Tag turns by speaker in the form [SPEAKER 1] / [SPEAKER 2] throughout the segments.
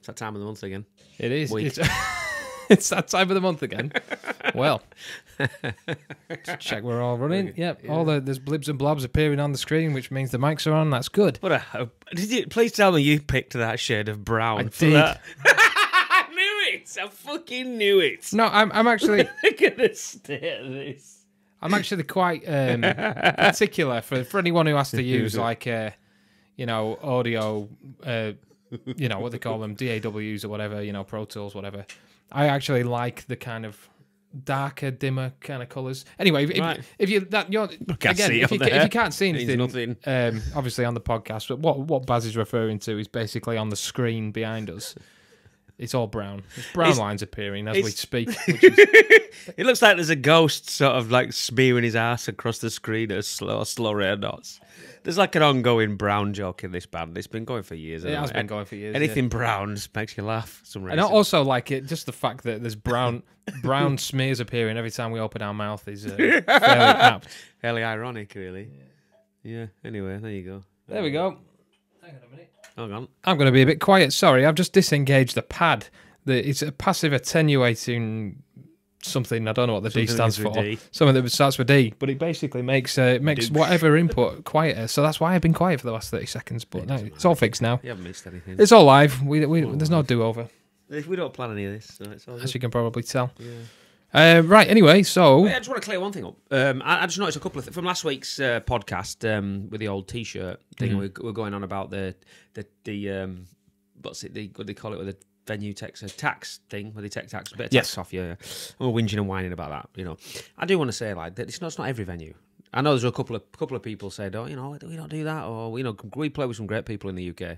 [SPEAKER 1] that time of the month again.
[SPEAKER 2] It is.
[SPEAKER 1] Week.
[SPEAKER 2] It's that time of the month again. Well, just check we're all running. Yep. Yeah. There's blibs and blobs appearing on the screen, which means the mics are on. That's good.
[SPEAKER 1] Please tell me you picked that shade of brown.
[SPEAKER 2] I did.
[SPEAKER 1] That. I knew it. I fucking knew it.
[SPEAKER 2] No, I'm actually.
[SPEAKER 1] Look at the state of this.
[SPEAKER 2] I'm actually quite particular for anyone who has to use like audio. What they call them, DAWs or whatever, Pro Tools, whatever. I actually like the kind of darker, dimmer kind of colours. Anyway, if you can't see anything, obviously on the podcast, but what Baz is referring to is basically on the screen behind us. It's all brown. There's brown lines appearing as we speak. Which is...
[SPEAKER 1] It looks like there's a ghost sort of like smearing his ass across the screen at slow rate of knots. There's like an ongoing brown joke in this band. It's been going for years.
[SPEAKER 2] It has been going for years.
[SPEAKER 1] Anything brown just makes you laugh. For some reason.
[SPEAKER 2] And also like it, just the fact that there's brown smears appearing every time we open our mouth is fairly apt.
[SPEAKER 1] Fairly ironic, really. Yeah. Anyway, there you go.
[SPEAKER 2] There we go. Hang on a minute.
[SPEAKER 1] Hang on.
[SPEAKER 2] I'm going to be a bit quiet. Sorry, I've just disengaged the pad. It's a passive attenuating something. I don't know what the D stands for. Something that starts with D, but it basically makes whatever input quieter. So that's why I've been quiet for the last 30 seconds. But no, it's all fixed now.
[SPEAKER 1] You haven't missed anything.
[SPEAKER 2] It's all live. There's no do-over.
[SPEAKER 1] We don't plan any of this, so it's all good.
[SPEAKER 2] As you can probably tell.
[SPEAKER 1] Yeah.
[SPEAKER 2] Right, anyway, so...
[SPEAKER 1] I just want to clear one thing up. I just noticed a couple of... From last week's podcast with the old T-shirt thing, we're going on about the what's it? What do they call it? With the venue takes a tax thing, where they take a bit of tax off you. Yeah. And we're whinging and whining about that, I do want to say, like, that it's not every venue. I know there's a couple of people said, we don't do that, or, we play with some great people in the UK,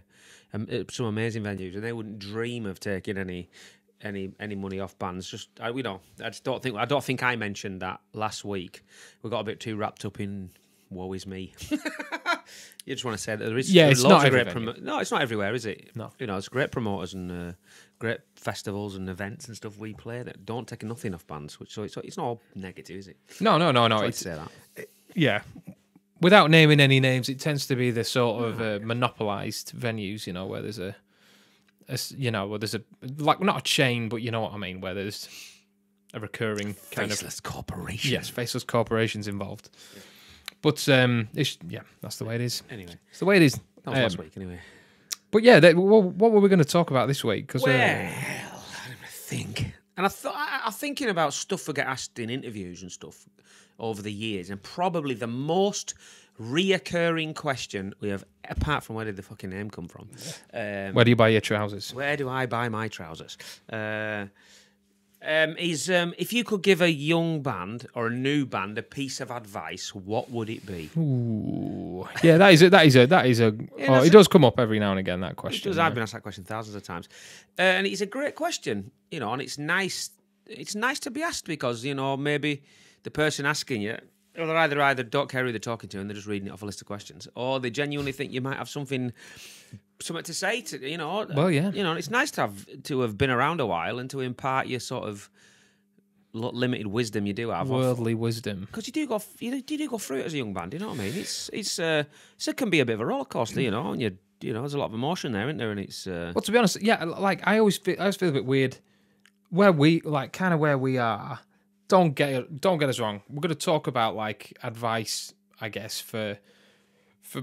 [SPEAKER 1] some amazing venues, and they wouldn't dream of taking any money off bands. I don't think I mentioned that last week. We got a bit too wrapped up in woe is me. You just want to say that there is
[SPEAKER 2] it's not every
[SPEAKER 1] no, it's not everywhere, is it?
[SPEAKER 2] No.
[SPEAKER 1] It's great promoters and great festivals and events and stuff we play that don't take nothing off bands, so it's not all negative, is it?
[SPEAKER 2] No.
[SPEAKER 1] I'd say that.
[SPEAKER 2] Yeah. Without naming any names, it tends to be the sort of monopolised venues, where there's where there's a, like, not a chain, but you know what I mean, where there's a recurring kind of
[SPEAKER 1] faceless corporation.
[SPEAKER 2] Yes, faceless corporations involved. Yeah. But that's the way it is.
[SPEAKER 1] Anyway,
[SPEAKER 2] it's the way it is.
[SPEAKER 1] That was last week, anyway.
[SPEAKER 2] But yeah, what were we going to talk about this week?
[SPEAKER 1] Well, I don't think. And I'm thinking about stuff we get asked in interviews and stuff over the years, and probably the most reoccurring question we have, apart from where did the fucking name come from?
[SPEAKER 2] Where do you buy your trousers?
[SPEAKER 1] Where do I buy my trousers? Is if you could give a young band or a new band a piece of advice, what would it be?
[SPEAKER 2] Ooh, yeah, that is a. It does come up every now and again, that question.
[SPEAKER 1] It does. I've been asked that question thousands of times, and it's a great question, and it's nice. It's nice to be asked because maybe the person asking you, or they're either don't care who they're talking to and they're just reading it off a list of questions, or they genuinely think you might have something to say to
[SPEAKER 2] Well, yeah,
[SPEAKER 1] it's nice to have been around a while and to impart your sort of limited wisdom you do have,
[SPEAKER 2] worldly wisdom,
[SPEAKER 1] because you do go through it as a young band. You know what I mean? It can be a bit of a roller coaster, and there's a lot of emotion there, isn't there? And it's
[SPEAKER 2] well, to be honest, yeah, like I always feel a bit weird where we where we are. Don't get us wrong. We're going to talk about like advice, I guess, for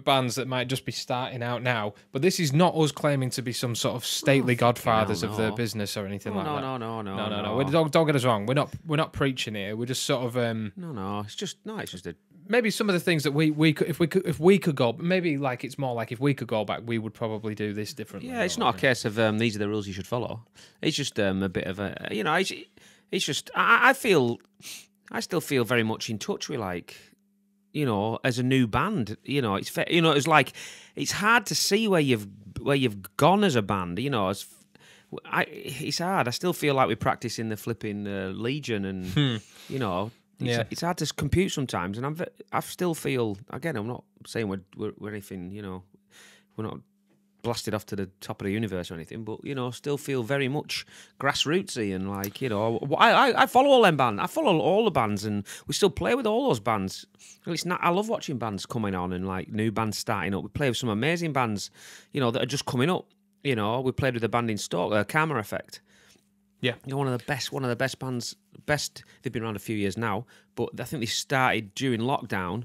[SPEAKER 2] bands that might just be starting out now. But this is not us claiming to be some sort of stately godfathers of the business or anything like that. No. Don't get us wrong. We're not preaching here. We're just sort of
[SPEAKER 1] It's just a
[SPEAKER 2] maybe some of the things that we could if we could go. Maybe like it's more like if we could go back, we would probably do this differently.
[SPEAKER 1] Yeah, it's not a case of these are the rules you should follow. It's just a bit of a It's just I still feel very much in touch with like. As a new band, it's like it's hard to see where you've gone as a band. It's hard. I still feel like we practice in the flipping Legion, and it's hard to compute sometimes. And I still feel, again, I'm not saying we're anything. We're not blasted off to the top of the universe or anything, but still feel very much grassrootsy and like I follow all them bands. I follow all the bands, and we still play with all those bands. I love watching bands coming on and like new bands starting up. We play with some amazing bands, that are just coming up. You know, we played with a band in Stoke, Karma Effect.
[SPEAKER 2] Yeah.
[SPEAKER 1] They're one of the best bands. They've been around a few years now, but I think they started during lockdown.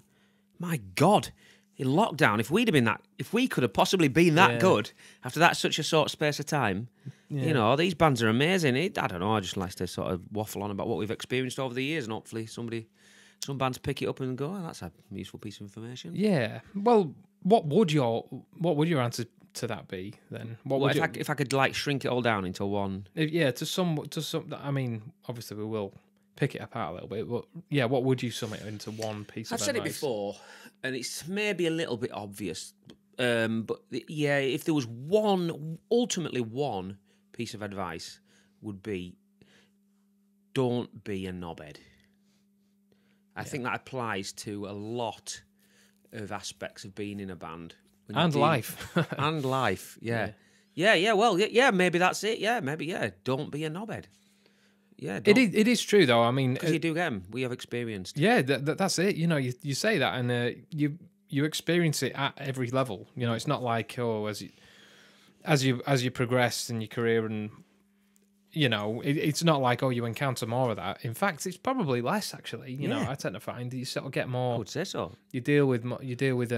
[SPEAKER 1] My God, in lockdown, if we could have possibly been that good after that such a short space of time, you know, these bands are amazing. I don't know. I just like to sort of waffle on about what we've experienced over the years, and hopefully some bands pick it up and go, oh, that's a useful piece of information.
[SPEAKER 2] Yeah. Well, what would your answer to that be then?
[SPEAKER 1] If I could like shrink it all down into one?
[SPEAKER 2] To some. I mean, obviously we will pick it apart a little bit, but yeah, what would you sum it into one piece of advice?
[SPEAKER 1] I've said it before, and it's maybe a little bit obvious, but yeah, if there was ultimately one piece of advice, would be don't be a knobhead. I think that applies to a lot of aspects of being in a band.
[SPEAKER 2] And life.
[SPEAKER 1] And life, yeah. Well, maybe that's it. Yeah, maybe, don't be a knobhead. Yeah,
[SPEAKER 2] it is true, though. I mean...
[SPEAKER 1] Because you do get them. We have experienced.
[SPEAKER 2] Yeah, that's it. You know, you say that, and you experience it at every level. You know, it's not like, as you progress in your career, and you know, it's not like you encounter more of that. In fact, it's probably less actually. You know, I tend to find that you sort of get more.
[SPEAKER 1] I would say so.
[SPEAKER 2] You deal with with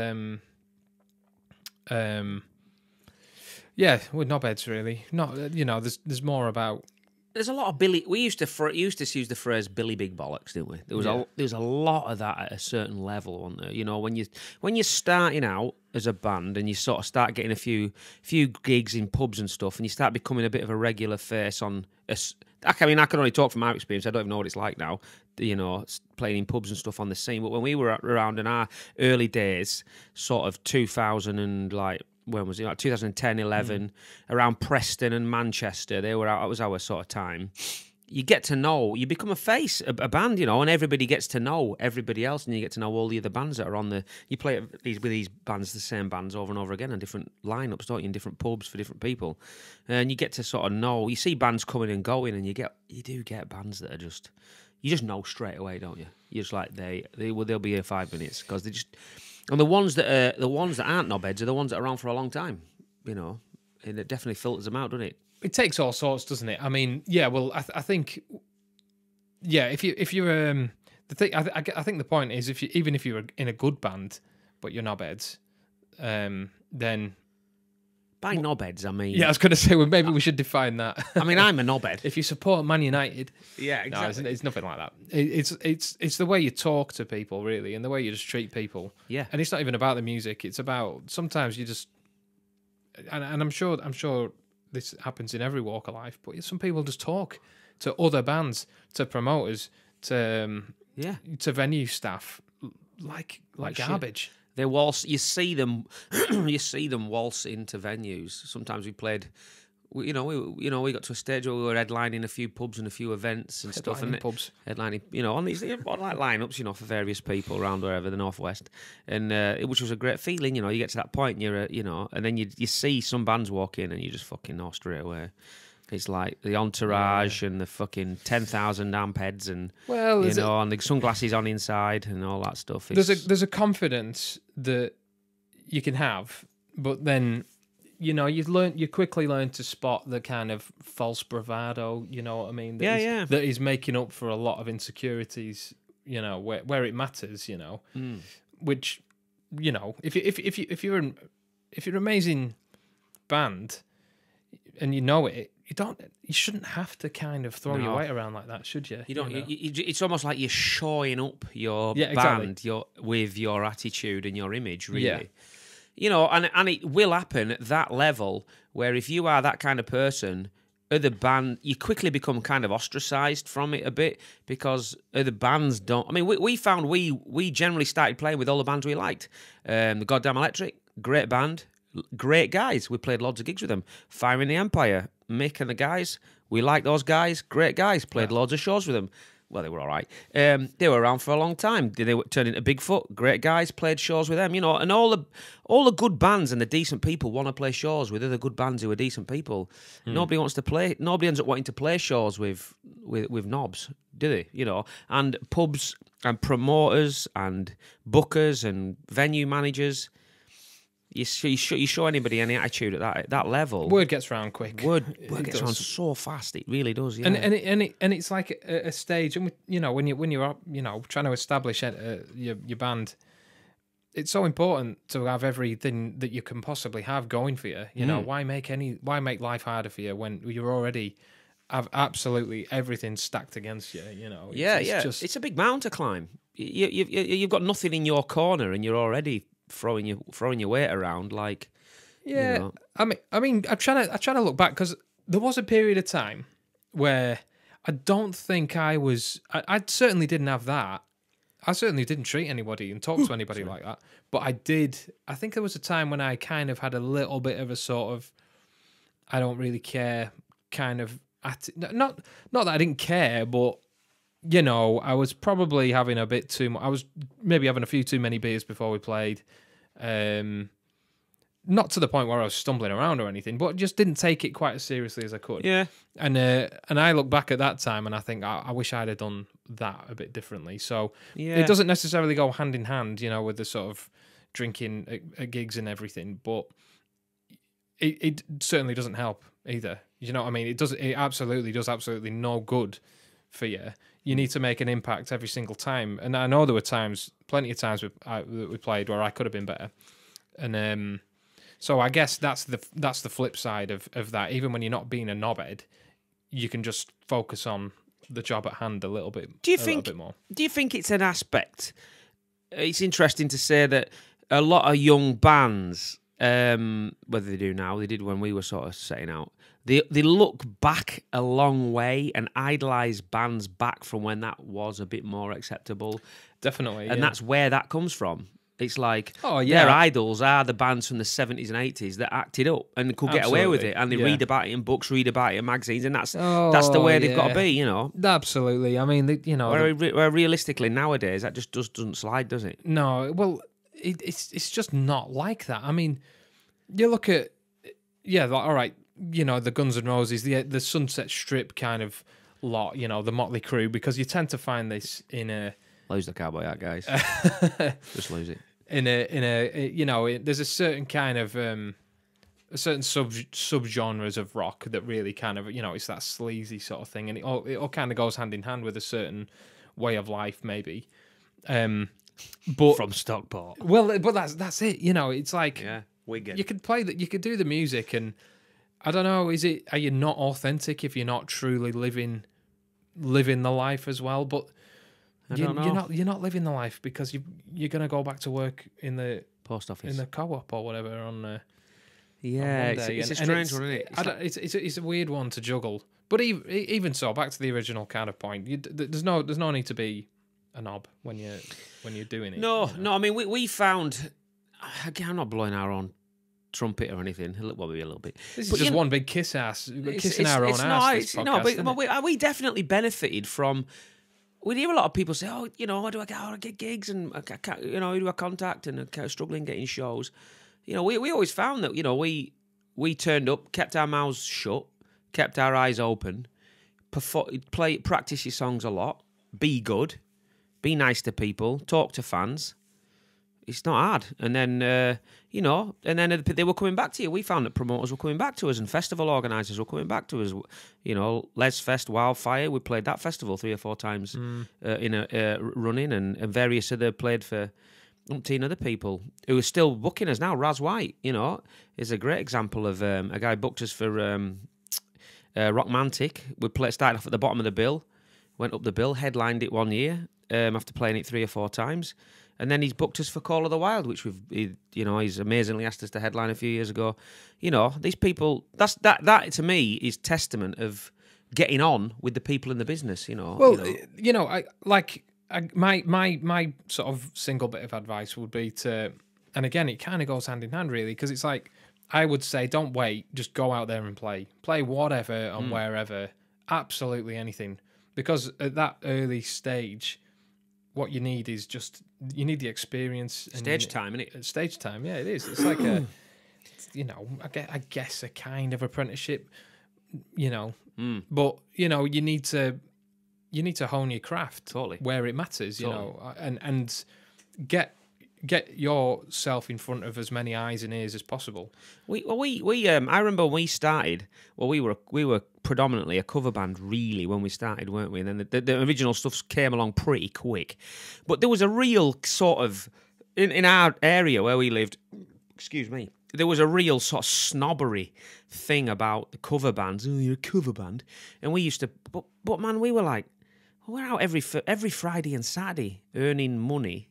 [SPEAKER 2] knobheads really. Not, you know, there's more about.
[SPEAKER 1] There's a lot of Billy. We used to use the phrase "Billy Big Bollocks," didn't we? There was a lot of that at a certain level, wasn't there? You know, when you're starting out as a band and you sort of start getting a few gigs in pubs and stuff, and you start becoming a bit of a regular face on. I mean, I can only talk from our experience. I don't even know what it's like now. You know, playing in pubs and stuff on the scene. But when we were around in our early days, sort of 2000 and like. When was it? Like 2010, 11, around Preston and Manchester. That was our sort of time. You get to know, you become a face, a band, you know, and everybody gets to know everybody else, and you get to know all the other bands that are on the. You play with these bands, the same bands over and over again, on different lineups, don't you? In different pubs for different people, and you get to sort of know. You see bands coming and going, and you do get bands that are just. You just know straight away, don't you? You're just like they'll be here 5 minutes because they just. And the ones that aren't knobheads are the ones that are around for a long time, you know, and it definitely filters them out, doesn't it?
[SPEAKER 2] It takes all sorts, doesn't it? I mean, yeah. Well, I think, yeah. If you're the thing, I think the point is even if you're in a good band, but you're knobheads, then.
[SPEAKER 1] By knobheads, I mean...
[SPEAKER 2] Yeah, I was going to say, well, maybe we should define that.
[SPEAKER 1] I mean, I'm a knobhead.
[SPEAKER 2] If you support Man United...
[SPEAKER 1] Yeah, exactly.
[SPEAKER 2] No, it's nothing like that. It's the way you talk to people, really, and the way you just treat people.
[SPEAKER 1] Yeah.
[SPEAKER 2] And it's not even about the music. It's about... Sometimes you just... And I'm sure this happens in every walk of life, but some people just talk to other bands, to promoters, to venue staff, like garbage.
[SPEAKER 1] Shit. They waltz. You see them. You see them waltz into venues. Sometimes we played. We got to a stage where we were headlining a few pubs and a few events and stuff. And
[SPEAKER 2] pubs.
[SPEAKER 1] Headlining, on these like lineups, for various people around wherever the northwest, and which was a great feeling. You get to that point, and you're, and then you see some bands walk in, and you just fucking know straight away. It's like the entourage and the fucking 10,000 amp heads and and the sunglasses on inside and all that stuff.
[SPEAKER 2] There's a confidence that you can have, but then you quickly learn to spot the kind of false bravado. You know what I mean? That is making up for a lot of insecurities. Where it matters. Which if you're an amazing band and you know it. You shouldn't have to kind of throw your weight around like that, should you?
[SPEAKER 1] You don't. It's almost like you're showing up your band with your attitude and your image, really. Yeah. And it will happen at that level where if you are that kind of person, other band, you quickly become kind of ostracised from it a bit because other bands don't. I mean, we found we generally started playing with all the bands we liked. The Goddamn Electric, great band. Great guys. We played loads of gigs with them. Fire in the Empire, Mick and the guys. We like those guys. Great guys. Played loads of shows with them. Well, they were all right. They were around for a long time. They turned into Bigfoot. Great guys. Played shows with them. And all the good bands and the decent people want to play shows with other good bands who are decent people. Nobody wants to play. Nobody ends up wanting to play shows with knobs, do they? And pubs and promoters and bookers and venue managers. You show anybody any attitude at that level.
[SPEAKER 2] Word gets round quick.
[SPEAKER 1] Word gets around so fast. It really does. Yeah.
[SPEAKER 2] And it's like a stage, and when you're trying to establish your band, it's so important to have everything that you can possibly have going for you. You know, why make life harder for you when you're already have absolutely everything stacked against you? You know.
[SPEAKER 1] It's a big mountain to climb. You've got nothing in your corner, and you're already throwing your weight around like.
[SPEAKER 2] Yeah,
[SPEAKER 1] you know.
[SPEAKER 2] I mean, I'm trying to look back, because there was a period of time where I don't think I certainly didn't have that. I certainly didn't treat anybody and talk to anybody like that. But I think there was a time when I kind of had a little bit of a sort of, I don't really care kind of, not that I didn't care, but, you know, I was probably having a bit too much. I was maybe having a few too many beers before we played. Not to the point where I was stumbling around or anything, but just didn't take it quite as seriously as I could.
[SPEAKER 1] Yeah.
[SPEAKER 2] And I look back at that time and I think I wish I'd have done that a bit differently. So it doesn't necessarily go hand in hand, you know, with the sort of drinking at gigs and everything, but it certainly doesn't help either. You know what I mean? It absolutely does absolutely no good for you. You need to make an impact every single time. And I know there were plenty of times that we played where I could have been better. And so I guess that's the flip side of that. Even when you're not being a knobhead, you can just focus on the job at hand a little bit more.
[SPEAKER 1] Do you think it's an aspect? It's interesting to say that a lot of young bands, whether they do now, they did when we were sort of setting out, they look back a long way and idolise bands back from when that was a bit more acceptable.
[SPEAKER 2] Definitely.
[SPEAKER 1] And that's where that comes from. It's like
[SPEAKER 2] their
[SPEAKER 1] idols are the bands from the 70s and 80s that acted up and could get away with it, and they read about it in books, read about it in magazines, and that's the way they've got to be, you know.
[SPEAKER 2] Absolutely. I mean, you know,
[SPEAKER 1] where realistically nowadays that just doesn't slide, does it?
[SPEAKER 2] No. Well, it's just not like that. I mean, you look at all right, you know, the Guns N' Roses, the Sunset Strip kind of lot, you know, the Motley Crue, because you tend to find this in a.
[SPEAKER 1] Lose the cowboy hat, guys. Just lose it.
[SPEAKER 2] In a you know, there's a certain kind of a certain subgenres of rock that really kind of, you know, it's that sleazy sort of thing, and it all kind of goes hand in hand with a certain way of life, maybe. But
[SPEAKER 1] from Stockport.
[SPEAKER 2] Well, but that's it. You know, it's like
[SPEAKER 1] Wigan.
[SPEAKER 2] You could play that. You could do the music, and I don't know. Are you not authentic if you're not truly living the life as well? But you're not living the life, because you're gonna go back to work in the
[SPEAKER 1] post office,
[SPEAKER 2] in the co-op or whatever on.
[SPEAKER 1] It's a strange one, isn't it?
[SPEAKER 2] It's a weird one to juggle. But even so, back to the original kind of point. There's no need to be a knob when you're doing it.
[SPEAKER 1] No. I mean, we found. Again, I'm not blowing our own trumpet or anything. Well, maybe a little bit.
[SPEAKER 2] This is just one big kissing our own ass.
[SPEAKER 1] We definitely benefited from. We hear a lot of people say, "Oh, you know, how do I get gigs, and you know, who do I contact?" And struggling getting shows. You know, we always found that, you know, we turned up, kept our mouths shut, kept our eyes open, practice your songs a lot, be good, be nice to people, talk to fans. It's not hard. And then, you know, they were coming back to you. We found that promoters were coming back to us, and festival organisers were coming back to us. You know, Les Fest, Wildfire, we played that festival 3 or 4 times in a running, and various other played for umpteen other people who are still booking us now. Raz White, you know, is a great example of a guy booked us for Rockmantic. We started off at the bottom of the bill, went up the bill, headlined it one year after playing it 3 or 4 times. And then he's booked us for Call of the Wild, which he's amazingly asked us to headline a few years ago. You know, these people, that to me is testament of getting on with the people in the business, you know.
[SPEAKER 2] Well, my sort of single bit of advice would be to, and again, it kind of goes hand in hand really, because it's like, I would say, don't wait, just go out there and play whatever and wherever, absolutely anything, because at that early stage, what you need is you need the experience.
[SPEAKER 1] Stage time, isn't it?
[SPEAKER 2] Stage time, yeah, it is. It's like a, you know, I guess a kind of apprenticeship, you know. But, you know, you need to hone your craft
[SPEAKER 1] totally
[SPEAKER 2] where it matters, you know, and get get yourself in front of as many eyes and ears as possible.
[SPEAKER 1] I remember when we started. Well, we were predominantly a cover band, really, when we started, weren't we? And then the original stuff came along pretty quick. But there was a real sort of in our area where we lived. Excuse me. There was a real sort of snobbery thing about the cover bands. Oh, you're a cover band, and we used to. But man, we were like, we're out every Friday and Saturday earning money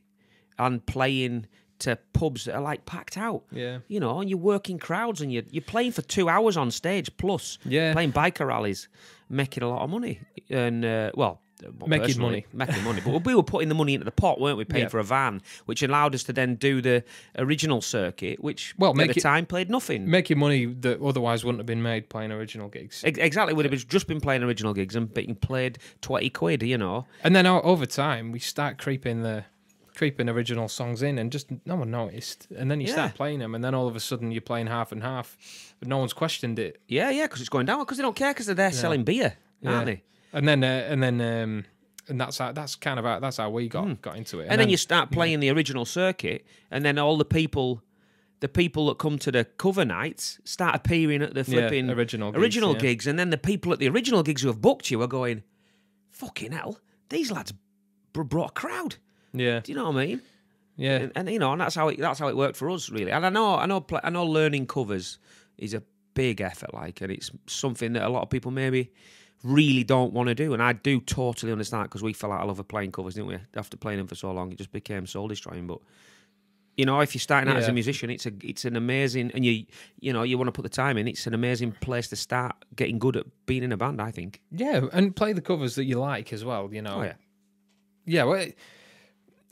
[SPEAKER 1] and playing to pubs that are like packed out.
[SPEAKER 2] Yeah.
[SPEAKER 1] You know, and you're working crowds and you're playing for 2 hours on stage plus playing biker rallies, making a lot of money. And,
[SPEAKER 2] making money.
[SPEAKER 1] But we were putting the money into the pot, weren't we? Paying for a van, which allowed us to then do the original circuit, which at the time played nothing.
[SPEAKER 2] Making money that otherwise wouldn't have been made playing original gigs.
[SPEAKER 1] Exactly, would have just been playing original gigs and being played 20 quid, you know.
[SPEAKER 2] And then over time, we start creeping original songs in, and just no one noticed. And then you start playing them, and then all of a sudden you're playing half and half, but no one's questioned it.
[SPEAKER 1] Yeah, because it's going down, because they don't care, because they're there selling beer, aren't they?
[SPEAKER 2] And that's how we got into it.
[SPEAKER 1] And then you start playing the original circuit, and then all the people that come to the cover nights start appearing at the flipping original gigs, and then the people at the original gigs who have booked you are going, fucking hell, these lads brought a crowd.
[SPEAKER 2] Yeah,
[SPEAKER 1] do you know what I mean?
[SPEAKER 2] Yeah,
[SPEAKER 1] and you know, and that's how it worked for us, really. And I know learning covers is a big effort, like, and it's something that a lot of people maybe really don't want to do, and I do totally understand, because we fell out of love with playing covers, didn't we? After playing them for so long, it just became soul destroying. But you know, if you're starting out as a musician, it's an amazing, and you want to put the time in. It's an amazing place to start getting good at being in a band, I think.
[SPEAKER 2] Yeah, and play the covers that you like as well. You know.
[SPEAKER 1] Oh, yeah.
[SPEAKER 2] Yeah. Well,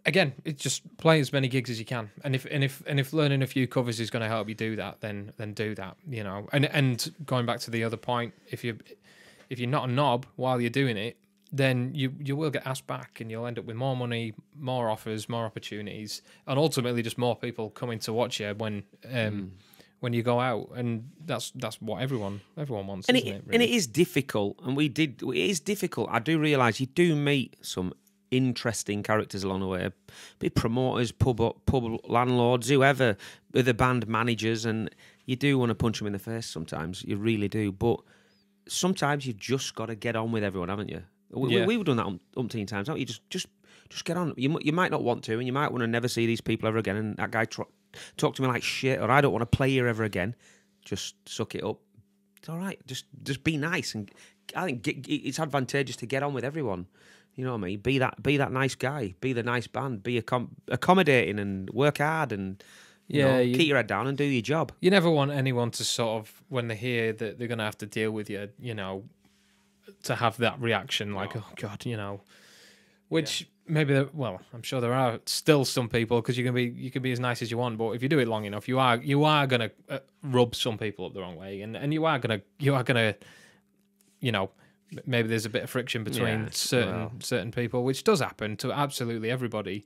[SPEAKER 2] again, it's just play as many gigs as you can, and if learning a few covers is going to help you do that, then do that. You know, and going back to the other point, if you're not a knob while you're doing it, then you will get asked back, and you'll end up with more money, more offers, more opportunities, and ultimately just more people coming to watch you when you go out, and that's what everyone wants, isn't it? Really?
[SPEAKER 1] And it is difficult, and it is difficult. I do realise you do meet some interesting characters along the way, be promoters, pub landlords, whoever, the band managers, and you do want to punch them in the face sometimes. You really do, but sometimes you've just got to get on with everyone, haven't you? We've done that umpteen times, haven't you? Just get on. You might not want to, and you might want to never see these people ever again, and that guy talk to me like shit, or I don't want to play here ever again. Just suck it up. It's all right. Just be nice, and I think it's advantageous to get on with everyone. You know what I mean? Be that nice guy. Be the nice band. Be accommodating and work hard, and keep your head down and do your job.
[SPEAKER 2] You never want anyone to sort of, when they hear that they're going to have to deal with you, you know, to have that reaction like, oh God, you know, which maybe, I'm sure there are still some people, because you can be as nice as you want, but if you do it long enough, you are going to rub some people up the wrong way, and you are going to, you know, maybe there's a bit of friction between certain people, which does happen to absolutely everybody.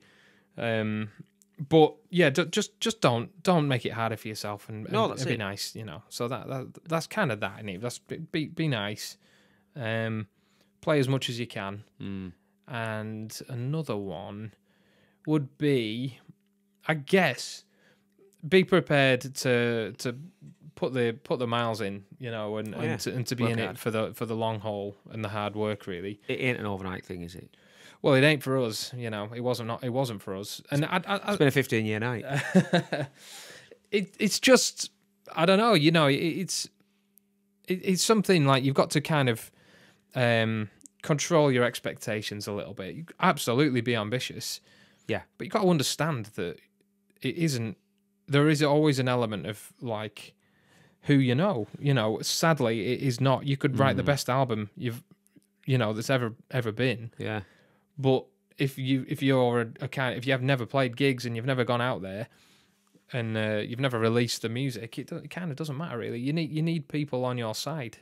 [SPEAKER 2] But yeah, just don't make it harder for yourself, and be nice, you know. So that's kind of that, isn't it? That's be nice, play as much as you can, and another one would be, I guess, be prepared to put the miles in, you know, and to be in it for the long haul and the hard work. Really,
[SPEAKER 1] it ain't an overnight thing, is it?
[SPEAKER 2] Well, it ain't for us, you know. It wasn't for us, and
[SPEAKER 1] it's been a 15-year night.
[SPEAKER 2] It's just, I don't know, you know. It's something like you've got to kind of control your expectations a little bit. You absolutely be ambitious, but you got to understand that it isn't. There is always an element of like who you know. You know, sadly, it is not. You could write the best album that's ever been.
[SPEAKER 1] Yeah.
[SPEAKER 2] But if you have never played gigs and you've never gone out there and you've never released the music, it kind of doesn't matter really. You need people on your side.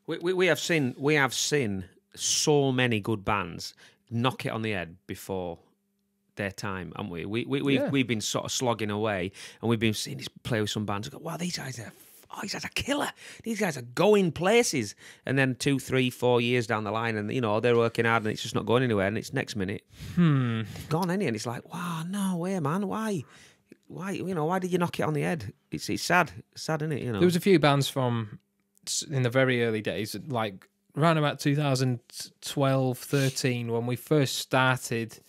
[SPEAKER 1] We have seen so many good bands knock it on the head before their time, haven't we? We've been sort of slogging away, and we've been seeing this play with some bands. Go, wow, these guys are oh, these guys are killer. These guys are going places. And then 2, 3, 4 years down the line, and they're working hard, and it's just not going anywhere. And it's next minute gone, ain't it? And it's like, wow, no way, man. Why? Why did you knock it on the head? It's sad. It's sad, isn't it?
[SPEAKER 2] There was a few bands from in the very early days, like around about 2012, 13, when we first started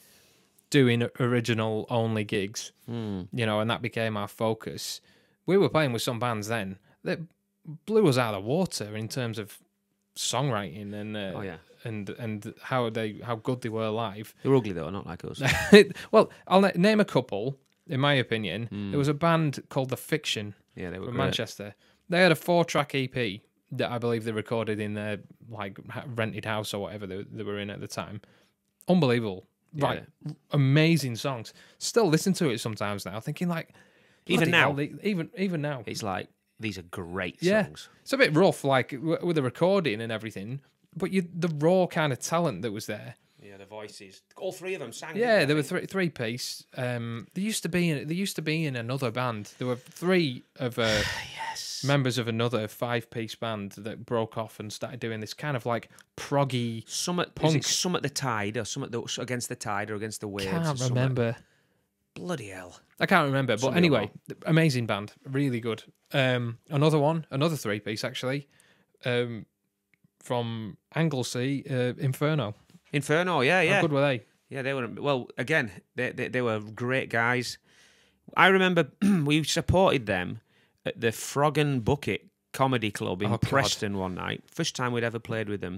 [SPEAKER 2] doing original only gigs, and that became our focus. We were playing with some bands then that blew us out of the water in terms of songwriting and how good they were live.
[SPEAKER 1] They're ugly though, not like us.
[SPEAKER 2] Well, I'll name a couple. In my opinion, there was a band called The Fiction.
[SPEAKER 1] Yeah, they were
[SPEAKER 2] from
[SPEAKER 1] great.
[SPEAKER 2] Manchester. They had a 4-track EP that I believe they recorded in their rented house or whatever they were in at the time. Unbelievable.
[SPEAKER 1] Yeah.
[SPEAKER 2] Right, amazing songs. Still listen to it sometimes now, thinking like,
[SPEAKER 1] even now,
[SPEAKER 2] even now,
[SPEAKER 1] it's like these are great
[SPEAKER 2] yeah.
[SPEAKER 1] songs.
[SPEAKER 2] It's a bit rough, like with the recording and everything, but the raw kind of talent that was there.
[SPEAKER 1] Yeah, the voices. All three of them sang.
[SPEAKER 2] Yeah, there were three piece. They used to be in another band. There were 3 of members of another 5-piece band that broke off and started doing this kind of like proggy punk.
[SPEAKER 1] Some at the Tide or some against the Tide or against the Waves.
[SPEAKER 2] Can't remember.
[SPEAKER 1] Bloody hell.
[SPEAKER 2] I can't remember, but anyway, amazing band, really good. Another 3-piece actually, from Anglesey, Inferno.
[SPEAKER 1] Inferno, yeah.
[SPEAKER 2] How good were they?
[SPEAKER 1] Yeah, they were. Well, again, they were great guys. I remember we supported them at the Frog and Bucket Comedy Club in Preston one night. First time we'd ever played with them.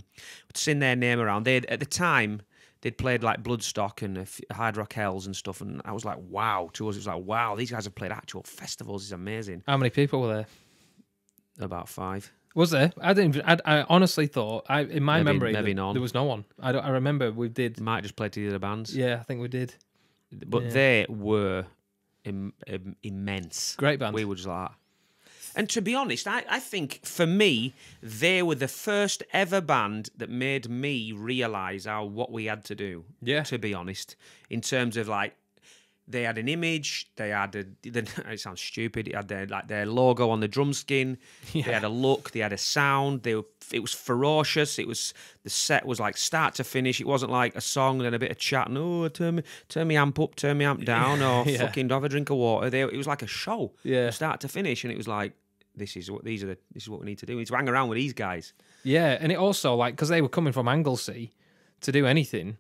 [SPEAKER 1] We'd seen their name around. At the time, they'd played like Bloodstock and Hard Rock Hells and stuff, and I was like, wow. To us, it was like, wow, these guys have played actual festivals. It's amazing.
[SPEAKER 2] How many people were there?
[SPEAKER 1] About 5.
[SPEAKER 2] Was there? I honestly thought, in my memory,
[SPEAKER 1] maybe none.
[SPEAKER 2] There was no one. I remember we did.
[SPEAKER 1] Might just play to the other bands.
[SPEAKER 2] Yeah, I think we did.
[SPEAKER 1] But they were immense.
[SPEAKER 2] Great band.
[SPEAKER 1] We were just like that. And to be honest, I think for me, they were the first ever band that made me realise what we had to do.
[SPEAKER 2] Yeah.
[SPEAKER 1] To be honest, in terms of like, they had an image. They had it sounds stupid. It had their logo on the drum skin. Yeah. They had a look. They had a sound. It was ferocious. The set was like start to finish. It wasn't like a song and then a bit of chat. No, turn me amp up, turn me amp down, or fucking have a drink of water. It was like a show, start to finish, and it was like this is what we need to do. We need to hang around with these guys.
[SPEAKER 2] Yeah, and it also like because they were coming from Anglesey to do anything.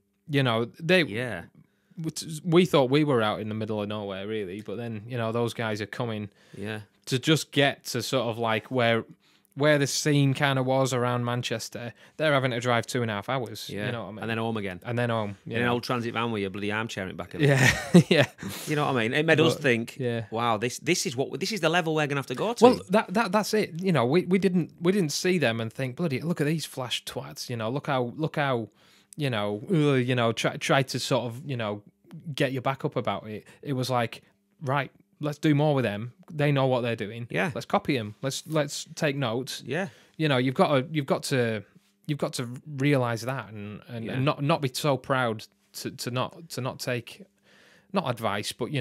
[SPEAKER 2] We thought we were out in the middle of nowhere, really, but then those guys are coming, to just get to sort of like where the scene kind of was around Manchester. They're having to drive 2.5 hours, you know what I mean,
[SPEAKER 1] and then home again,
[SPEAKER 2] and then home,
[SPEAKER 1] in an old transit van with your bloody armchair in it back.
[SPEAKER 2] Yeah, yeah.
[SPEAKER 1] You know what I mean? It made us think, wow, this is the level we're gonna have to go to.
[SPEAKER 2] Well, that's it. We didn't see them and think, bloody, look at these flash twats. Look how. Try to sort of, get your back up about it. It was like, right, let's do more with them. They know what they're doing.
[SPEAKER 1] Yeah,
[SPEAKER 2] let's copy them. Let's take notes.
[SPEAKER 1] Yeah,
[SPEAKER 2] you've got to realize that and not be so proud to not take not advice, but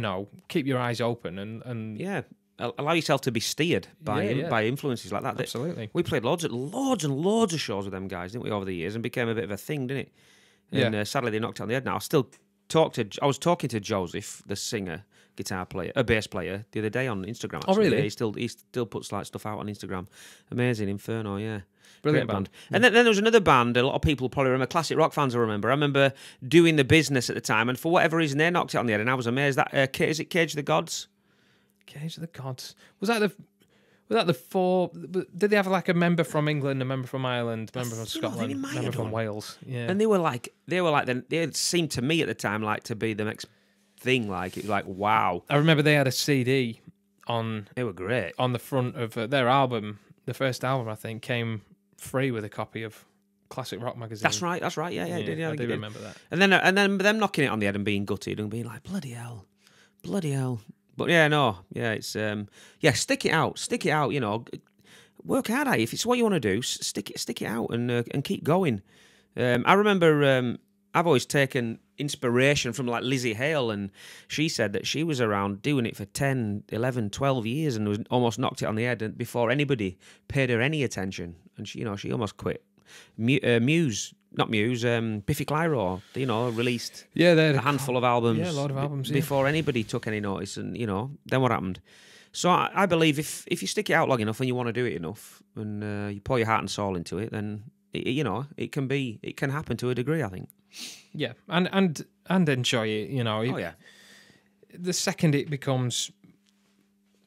[SPEAKER 2] keep your eyes open and
[SPEAKER 1] allow yourself to be steered by influences like that.
[SPEAKER 2] Absolutely.
[SPEAKER 1] We played loads and loads of shows with them guys, didn't we, over the years, and became a bit of a thing, didn't it? And sadly, they knocked it on the head now. I was talking to Joseph, the singer, bass player, the other day on Instagram. Actually.
[SPEAKER 2] Oh, really?
[SPEAKER 1] Yeah, he still puts like stuff out on Instagram. Amazing, Inferno, yeah.
[SPEAKER 2] Brilliant
[SPEAKER 1] Great
[SPEAKER 2] band.
[SPEAKER 1] And then there was another band, a lot of people probably remember, classic rock fans will remember. I remember doing The Business at the time, and for whatever reason, they knocked it on the head, and I was amazed. Is it Cage the Gods?
[SPEAKER 2] Cage of the Gods. Was that the 4? Did they have like a member from England, a member from Ireland, a member from Scotland, a member from Wales? Yeah.
[SPEAKER 1] And they seemed to me at the time like to be the next thing. Like it was like wow.
[SPEAKER 2] I remember they had a CD on.
[SPEAKER 1] They were great
[SPEAKER 2] on the front of their album. The first album, I think, came free with a copy of Classic Rock magazine.
[SPEAKER 1] That's right. Yeah, I did.
[SPEAKER 2] I do remember that.
[SPEAKER 1] And then them knocking it on the head and being gutted and being like bloody hell. But it's stick it out. Work hard at it. If it's what you want to do, stick it out and keep going. I remember I've always taken inspiration from like Lizzie Hale, and she said that she was around doing it for 10, 11, 12 years and was almost knocked it on the head before anybody paid her any attention. And she, she almost quit. Biffy Clyro, released a handful of albums,
[SPEAKER 2] a lot of albums
[SPEAKER 1] before anybody took any notice, and then what happened? So I believe if you stick it out long enough and you want to do it enough, and you pour your heart and soul into it, then it can happen to a degree, I think.
[SPEAKER 2] Yeah, and enjoy it,
[SPEAKER 1] Oh yeah.
[SPEAKER 2] The second it becomes,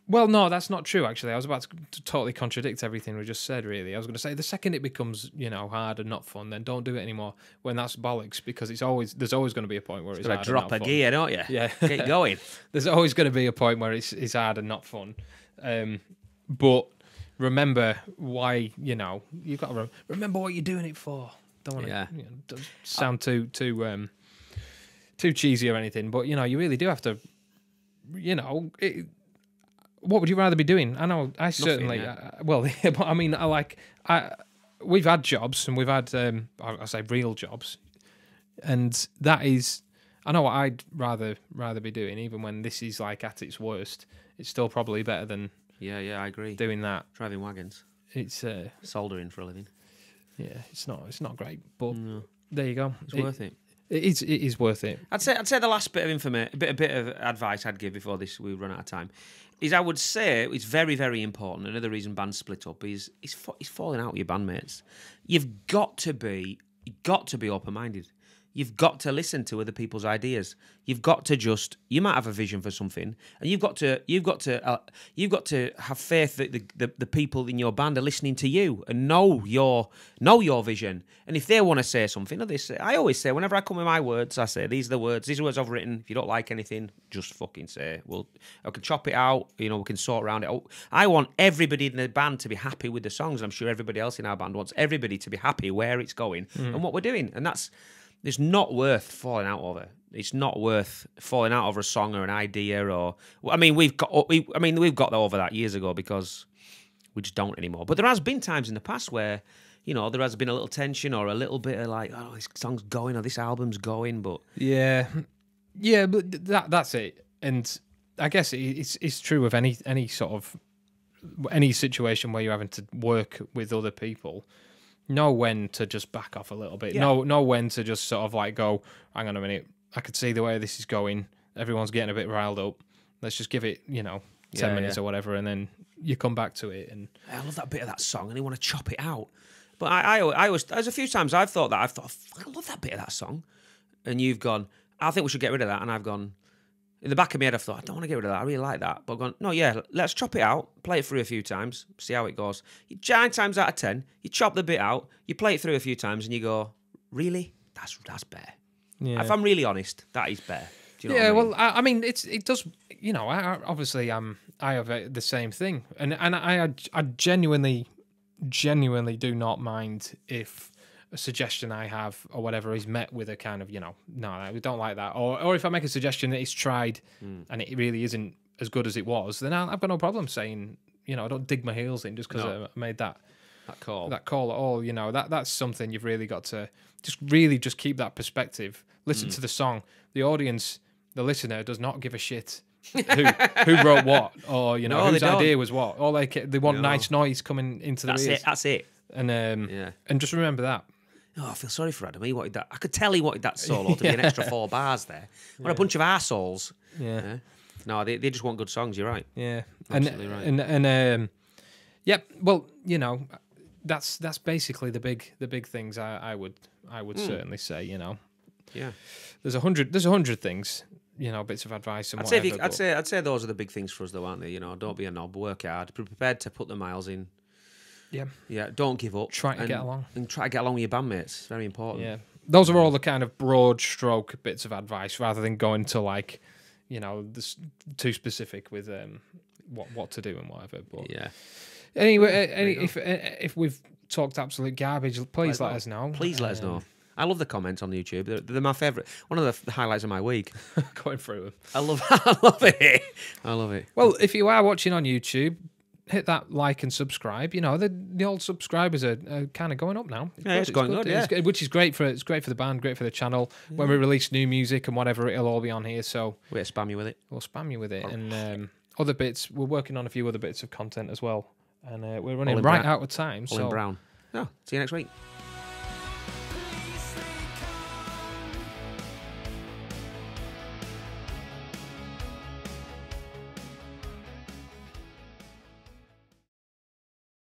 [SPEAKER 2] well, no, that's not true. Actually, I was about to totally contradict everything we just said. Really, I was going to say the second it becomes, hard and not fun, then don't do it anymore. When that's bollocks, because there's always going to be a point where it's hard
[SPEAKER 1] drop
[SPEAKER 2] and not
[SPEAKER 1] a
[SPEAKER 2] fun.
[SPEAKER 1] gear, don't you?
[SPEAKER 2] Yeah,
[SPEAKER 1] get going.
[SPEAKER 2] There's always going to be a point where it's hard and not fun. But remember why, you've got to remember what you're doing it for. Don't want to don't sound too cheesy or anything, but you really do have to. What would you rather be doing? I know I certainly. But I mean, we've had jobs and we've had I say real jobs, and that is, I know what I'd rather be doing, even when this is like at its worst. It's still probably better than
[SPEAKER 1] I agree.
[SPEAKER 2] Doing that,
[SPEAKER 1] driving wagons.
[SPEAKER 2] It's
[SPEAKER 1] soldering for a living.
[SPEAKER 2] Yeah, it's not great, but there you go.
[SPEAKER 1] It's worth it.
[SPEAKER 2] It is worth it.
[SPEAKER 1] I'd say the last bit of information, a bit of advice I'd give before we run out of time, is I would say it's very, very important. Another reason bands split up is falling out with your bandmates. You've got to be open-minded. You've got to listen to other people's ideas. You've got to you might have a vision for something, and you've got to have faith that the people in your band are listening to you and know your vision. And if they want to say something, I always say, whenever I come with my words, I say, these are the words I've written. If you don't like anything, just fucking say. I can chop it out. We can sort around it. I want everybody in the band to be happy with the songs. I'm sure everybody else in our band wants everybody to be happy where it's going and what we're doing, and that's. It's not worth falling out over. It's not worth falling out over a song or an idea, we've got over that years ago because we just don't anymore. But there has been times in the past where, there has been a little tension or a little bit of like, oh, this song's going or this album's going, but
[SPEAKER 2] but that's it. And I guess it's true of any sort of any situation where you're having to work with other people. Know when to just back off a little bit.
[SPEAKER 1] Yeah.
[SPEAKER 2] Know when to just sort of like go, hang on a minute, I could see the way this is going. Everyone's getting a bit riled up. Let's just give it, 10 minutes or whatever, and then you come back to it. And
[SPEAKER 1] I love that bit of that song, and you want to chop it out. But I always, there's a few times I've thought that. I love that bit of that song. And you've gone, I think we should get rid of that. And I've gone, in the back of my head, I've thought, I don't want to get rid of that. I really like that. But I've gone, no, yeah, let's chop it out, play it through a few times, see how it goes. 9 times out of 10, you chop the bit out, you play it through a few times, and you go, really? That's better. Yeah. If I'm really honest, that is better. Do you know what I mean?
[SPEAKER 2] Well, I mean, it does, obviously I have the same thing. And I genuinely do not mind if a suggestion I have or whatever is met with a kind of, no, we don't like that. Or if I make a suggestion that is tried and it really isn't as good as it was, then I've got no problem saying, I don't dig my heels in just because I made that call at all. That's something you've really got to just keep that perspective. Listen to the song. The audience, the listener, does not give a shit who wrote what or whose idea was what. All they want nice noise coming into their ears.
[SPEAKER 1] That's it.
[SPEAKER 2] And and just remember that.
[SPEAKER 1] Oh, I feel sorry for Adam. He wanted that. I could tell he wanted that solo to be an extra 4 bars there. What a bunch of arseholes.
[SPEAKER 2] Yeah.
[SPEAKER 1] No, they just want good songs. You're right.
[SPEAKER 2] Yeah.
[SPEAKER 1] Absolutely right.
[SPEAKER 2] And well, that's basically the big things I would certainly say.
[SPEAKER 1] Yeah.
[SPEAKER 2] There's 100 things. Bits of advice and whatever.
[SPEAKER 1] I'd say those are the big things for us, though, aren't they? Don't be a knob. Work hard. Be prepared to put the miles in.
[SPEAKER 2] Yeah.
[SPEAKER 1] Yeah, don't give up.
[SPEAKER 2] Try to get along.
[SPEAKER 1] And try to get along with your bandmates. It's very important.
[SPEAKER 2] Yeah. Those are all the kind of broad stroke bits of advice rather than going to like, this too specific with what to do and whatever. But
[SPEAKER 1] yeah.
[SPEAKER 2] Anyway, if we've talked absolute garbage, please let us know.
[SPEAKER 1] Please let us know. I love the comments on YouTube. They're my favourite. One of the highlights of my week.
[SPEAKER 2] Going through them.
[SPEAKER 1] I love it. I love it.
[SPEAKER 2] Well, if you are watching on YouTube, hit that like and subscribe. You know, the old subscribers are kind of going up now.
[SPEAKER 1] It's going good, yeah.
[SPEAKER 2] Which is great for the band, great for the channel. When we release new music and whatever, it'll all be on here. So
[SPEAKER 1] we'll spam you with it.
[SPEAKER 2] We'll spam you with it, and other bits. We're working on a few other bits of content as well, and we're running out of time.
[SPEAKER 1] So Brown. Oh, see you next week.